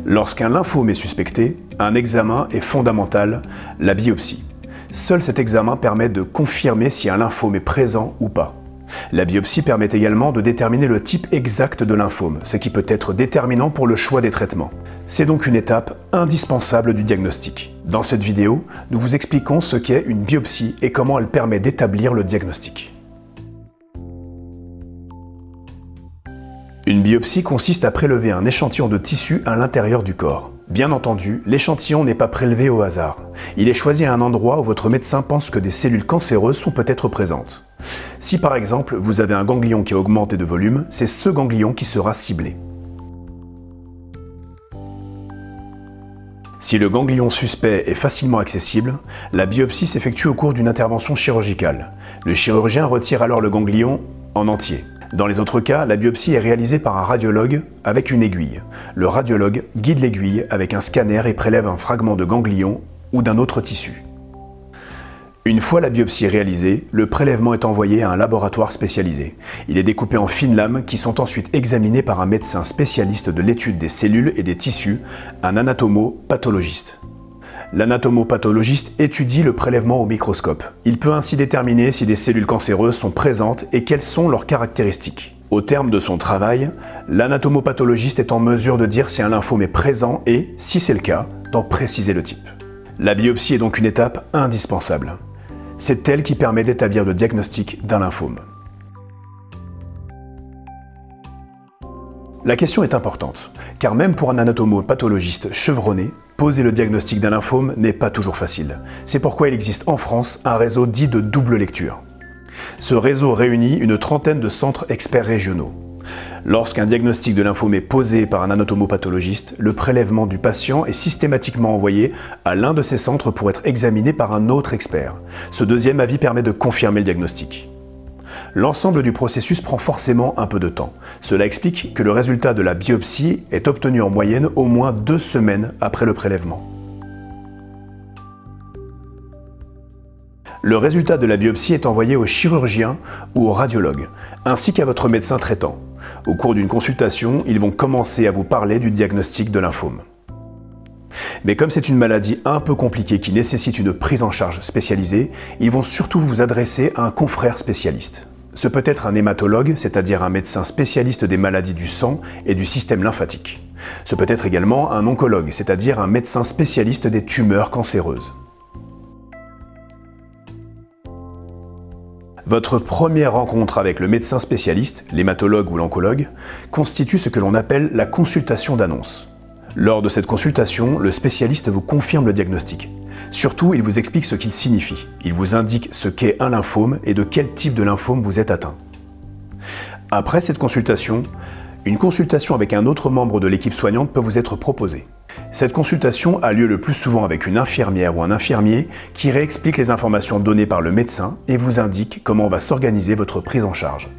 Lorsqu'un lymphome est suspecté, un examen est fondamental, la biopsie. Seul cet examen permet de confirmer si un lymphome est présent ou pas. La biopsie permet également de déterminer le type exact de lymphome, ce qui peut être déterminant pour le choix des traitements. C'est donc une étape indispensable du diagnostic. Dans cette vidéo, nous vous expliquons ce qu'est une biopsie et comment elle permet d'établir le diagnostic. Une biopsie consiste à prélever un échantillon de tissu à l'intérieur du corps. Bien entendu, l'échantillon n'est pas prélevé au hasard. Il est choisi à un endroit où votre médecin pense que des cellules cancéreuses sont peut-être présentes. Si par exemple, vous avez un ganglion qui a augmenté de volume, c'est ce ganglion qui sera ciblé. Si le ganglion suspect est facilement accessible, la biopsie s'effectue au cours d'une intervention chirurgicale. Le chirurgien retire alors le ganglion en entier. Dans les autres cas, la biopsie est réalisée par un radiologue avec une aiguille. Le radiologue guide l'aiguille avec un scanner et prélève un fragment de ganglion ou d'un autre tissu. Une fois la biopsie réalisée, le prélèvement est envoyé à un laboratoire spécialisé. Il est découpé en fines lames qui sont ensuite examinées par un médecin spécialiste de l'étude des cellules et des tissus, un anatomopathologiste. L'anatomopathologiste étudie le prélèvement au microscope. Il peut ainsi déterminer si des cellules cancéreuses sont présentes et quelles sont leurs caractéristiques. Au terme de son travail, l'anatomopathologiste est en mesure de dire si un lymphome est présent et, si c'est le cas, d'en préciser le type. La biopsie est donc une étape indispensable. C'est elle qui permet d'établir le diagnostic d'un lymphome. La question est importante, car même pour un anatomopathologiste chevronné, poser le diagnostic d'un lymphome n'est pas toujours facile. C'est pourquoi il existe en France un réseau dit de double lecture. Ce réseau réunit une trentaine de centres experts régionaux. Lorsqu'un diagnostic de lymphome est posé par un anatomopathologiste, le prélèvement du patient est systématiquement envoyé à l'un de ces centres pour être examiné par un autre expert. Ce deuxième avis permet de confirmer le diagnostic. L'ensemble du processus prend forcément un peu de temps. Cela explique que le résultat de la biopsie est obtenu en moyenne au moins 2 semaines après le prélèvement. Le résultat de la biopsie est envoyé au chirurgien ou au radiologue, ainsi qu'à votre médecin traitant. Au cours d'une consultation, ils vont commencer à vous parler du diagnostic de lymphome. Mais comme c'est une maladie un peu compliquée qui nécessite une prise en charge spécialisée, ils vont surtout vous adresser à un confrère spécialiste. Ce peut être un hématologue, c'est-à-dire un médecin spécialiste des maladies du sang et du système lymphatique. Ce peut être également un oncologue, c'est-à-dire un médecin spécialiste des tumeurs cancéreuses. Votre première rencontre avec le médecin spécialiste, l'hématologue ou l'oncologue, constitue ce que l'on appelle la consultation d'annonce. Lors de cette consultation, le spécialiste vous confirme le diagnostic. Surtout, il vous explique ce qu'il signifie. Il vous indique ce qu'est un lymphome et de quel type de lymphome vous êtes atteint. Après cette consultation, une consultation avec un autre membre de l'équipe soignante peut vous être proposée. Cette consultation a lieu le plus souvent avec une infirmière ou un infirmier qui réexplique les informations données par le médecin et vous indique comment va s'organiser votre prise en charge.